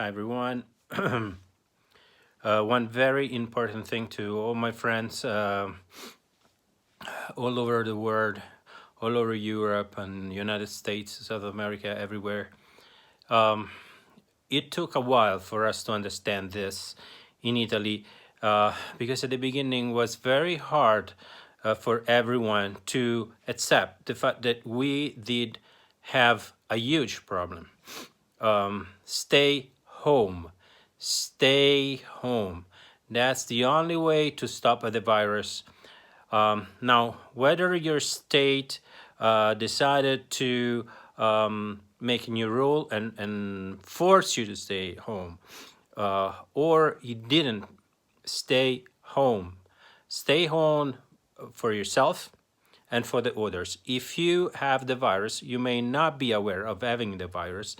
Hi everyone. One very important thing to all my friends all over the world, all over Europe and United States, South America, everywhere. Um, it took a while for us to understand this in Italy because at the beginning was very hard for everyone to accept the fact that we did have a huge problem. Stay home. Stay home. That's the only way to stop the virus. Now, whether your state decided to make a new rule and force you to stay home, or you didn't, stay home. Stay home for yourself and for the others. If you have the virus, you may not be aware of having the virus.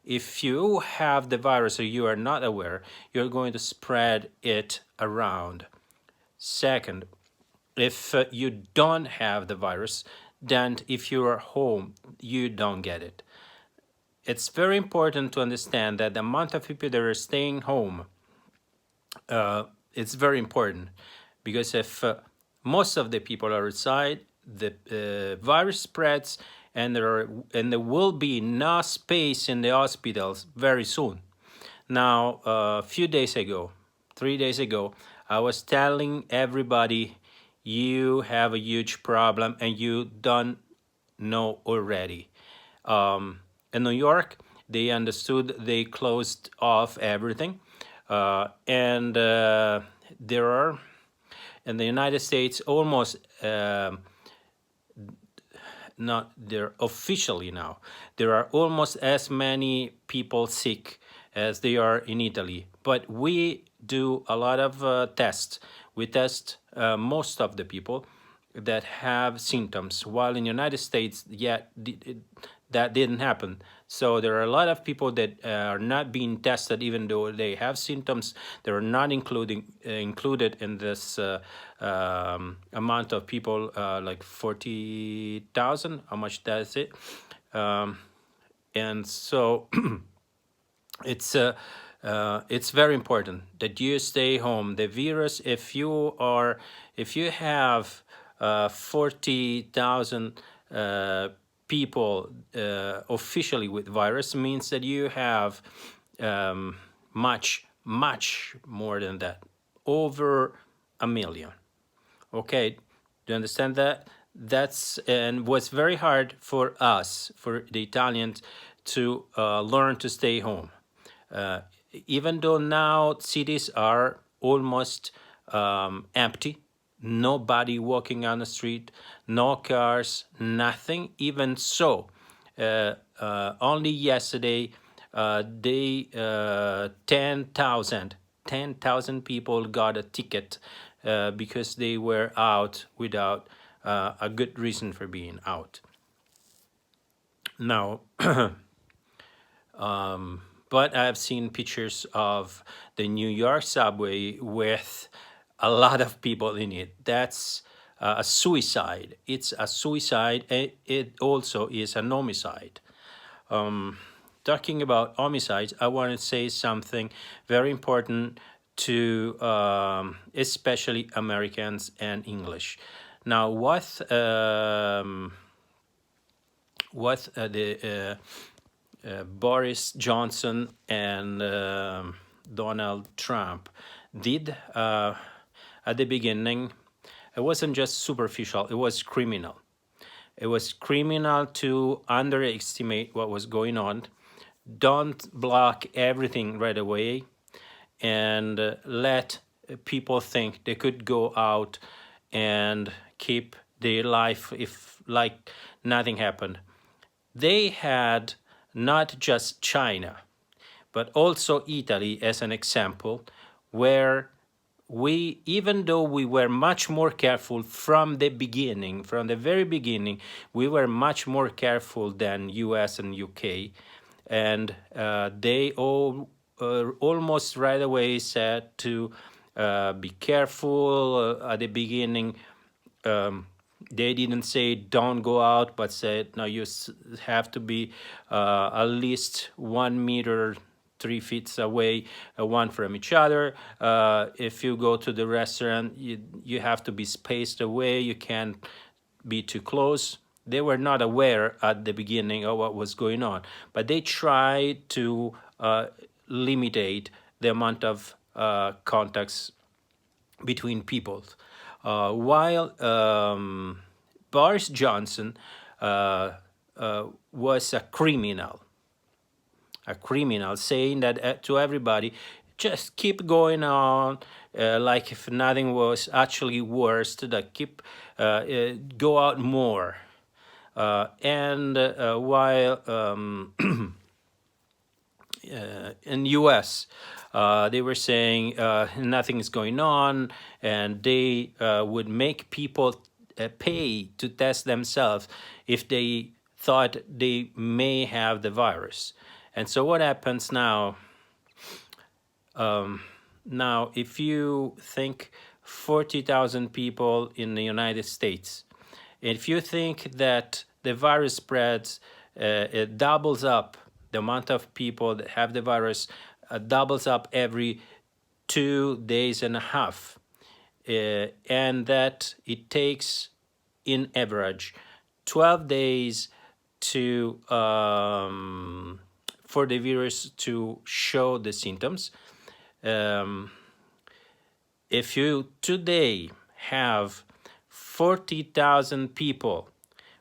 If you have the virus or you are not aware, you're going to spread it around. Second, if you don't have the virus, then if you are home, you don't get it. It's very important to understand that the amount of people that are staying home, it's very important because if most of the people are outside, the virus spreads, and there will be no space in the hospitals very soon. Now, a few days ago, 3 days ago, I was telling everybody, you have a huge problem and you don't know already. In New York, they understood, they closed off everything. And there are, in the United States, almost not there officially now, there are almost as many people sick as they are in Italy. But we do a lot of tests. We test most of the people that have symptoms, while in the United States, yet that didn't happen. So there are a lot of people that are not being tested, even though they have symptoms. They're not included in this amount of people, like 40,000. How much does it? And so it's very important that you stay home. The virus, if you have 40,000 people officially with virus, means that you have much more than that, over a million. Okay, do you understand that? That's and was very hard for us, for the Italians, to learn to stay home. Uh, Even though now cities are almost empty, nobody walking on the street, no cars, nothing. Even so, only yesterday, 10,000 people got a ticket because they were out without a good reason for being out. Now, but I've seen pictures of the New York subway with a lot of people in it. That's a suicide. It's a suicide. It also is an homicide. Talking about homicides, I want to say something very important to especially Americans and English. Now, what the Boris Johnson and Donald Trump did at the beginning, it wasn't just superficial, it was criminal. It was criminal to underestimate what was going on. Don't block everything right away and let people think they could go out and keep their life if like nothing happened. They had not just China, but also Italy as an example, where we, even though we were much more careful from the beginning, from the very beginning, we were much more careful than US and UK. And they all almost right away said to be careful at the beginning. They didn't say don't go out, but said no, you have to be at least 1 meter 3 feet away, one from each other. If you go to the restaurant, you have to be spaced away. You can't be too close. They were not aware at the beginning of what was going on, but they tried to limitate the amount of contacts between people. While Boris Johnson was a criminal, saying that to everybody, just keep going on, like if nothing was actually worse, that keep go out more. And while in U.S. They were saying nothing is going on, and they would make people pay to test themselves if they thought they may have the virus. And so what happens now? Now, if you think 40,000 people in the United States, if you think that the virus spreads, it doubles up, the amount of people that have the virus doubles up every 2.5 days, and that it takes, in average, 12 days to for the virus to show the symptoms. If you today have 40,000 people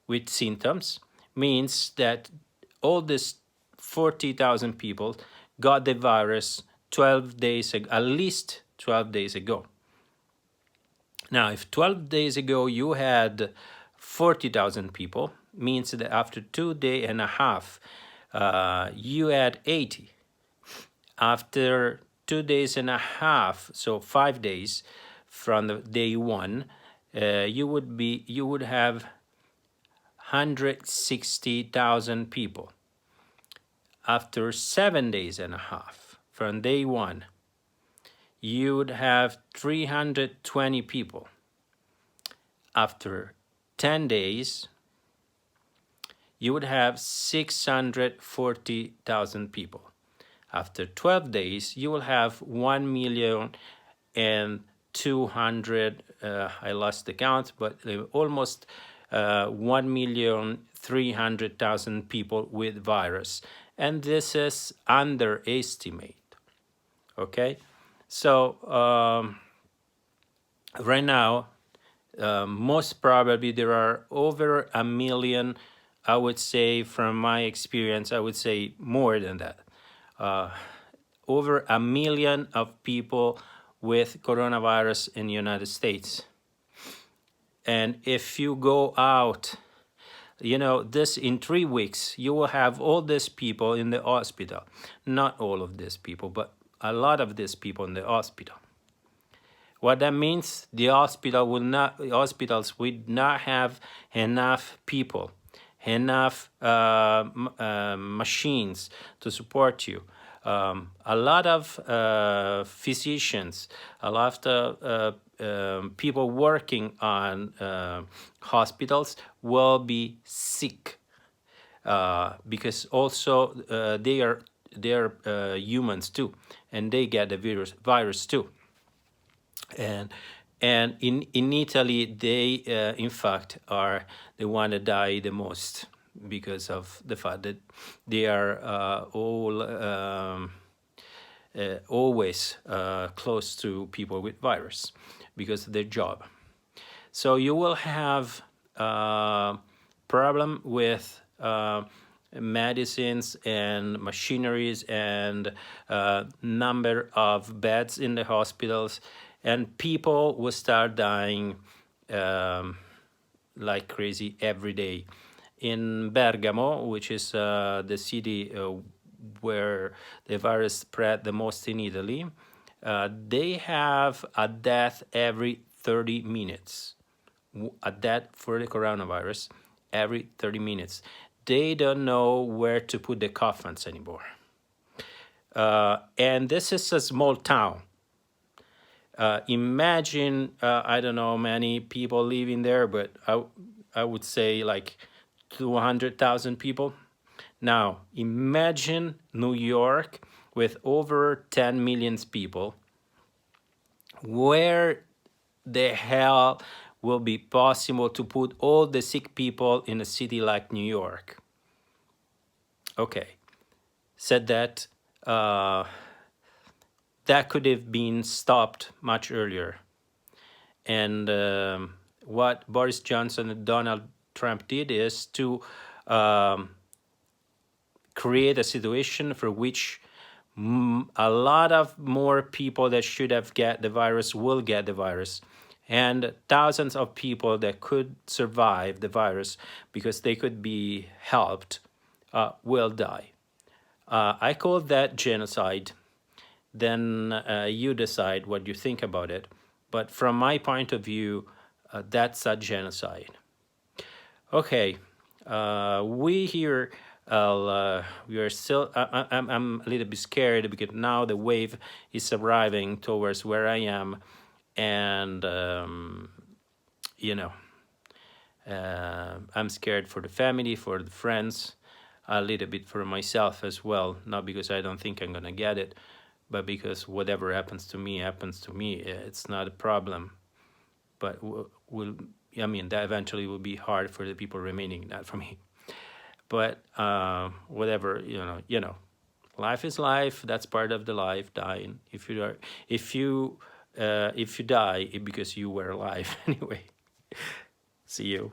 with symptoms, means that all these 40,000 people got the virus 12 days ago, at least 12 days ago. Now, if 12 days ago you had 40,000 people, means that after 2.5 days, you had 80. After 2.5 days, so 5 days from the day one, you would have 160,000 people. After 7.5 days from day one, you would have 320 people. After 10 days, you would have 640,000 people. After 12 days, you will have 1,200,000, I lost the count, but almost 1,300,000 people with virus. And this is underestimate, okay? So right now, most probably there are over 1 million, I would say, from my experience, I would say more than that. Over 1 million of people with coronavirus in the United States. And if you go out, this in 3 weeks, you will have all these people in the hospital. Not all of these people, but a lot of these people in the hospital. What that means, the hospitals would not have enough people, enough machines to support you. A lot of physicians, a lot of people working on hospitals will be sick because also they are humans too, and they get the virus too. And in Italy, they in fact are the one that die the most because of the fact that they are always close to people with virus because of their job. So you will have problem with medicines and machineries and number of beds in the hospitals, and people will start dying like crazy every day. In Bergamo, which is the city where the virus spread the most in Italy, they have a death every 30 minutes. A death for the coronavirus every 30 minutes. They don't know where to put the coffins anymore. And this is a small town. Imagine, I don't know many people living there, but I would say like 200,000 people. Now, imagine New York with over 10 million people. Where the hell will be possible to put all the sick people in a city like New York? Okay, said that that could have been stopped much earlier. And what Boris Johnson and Donald Trump did is to um, create a situation for which a lot of more people that should have get the virus will get the virus, and thousands of people that could survive the virus because they could be helped will die. I call that genocide. Then you decide what you think about it. But from my point of view, that's a genocide. Okay, we here, we are still, I'm a little bit scared because now the wave is arriving towards where I am. And, you know, I'm scared for the family, for the friends, a little bit for myself as well. Not because I don't think I'm going to get it, but because whatever happens to me, happens to me. It's not a problem. But I mean, that eventually will be hard for the people remaining, not for me. But whatever, life is life. That's part of the life. Dying. If you die, it's because you were alive anyway. See you.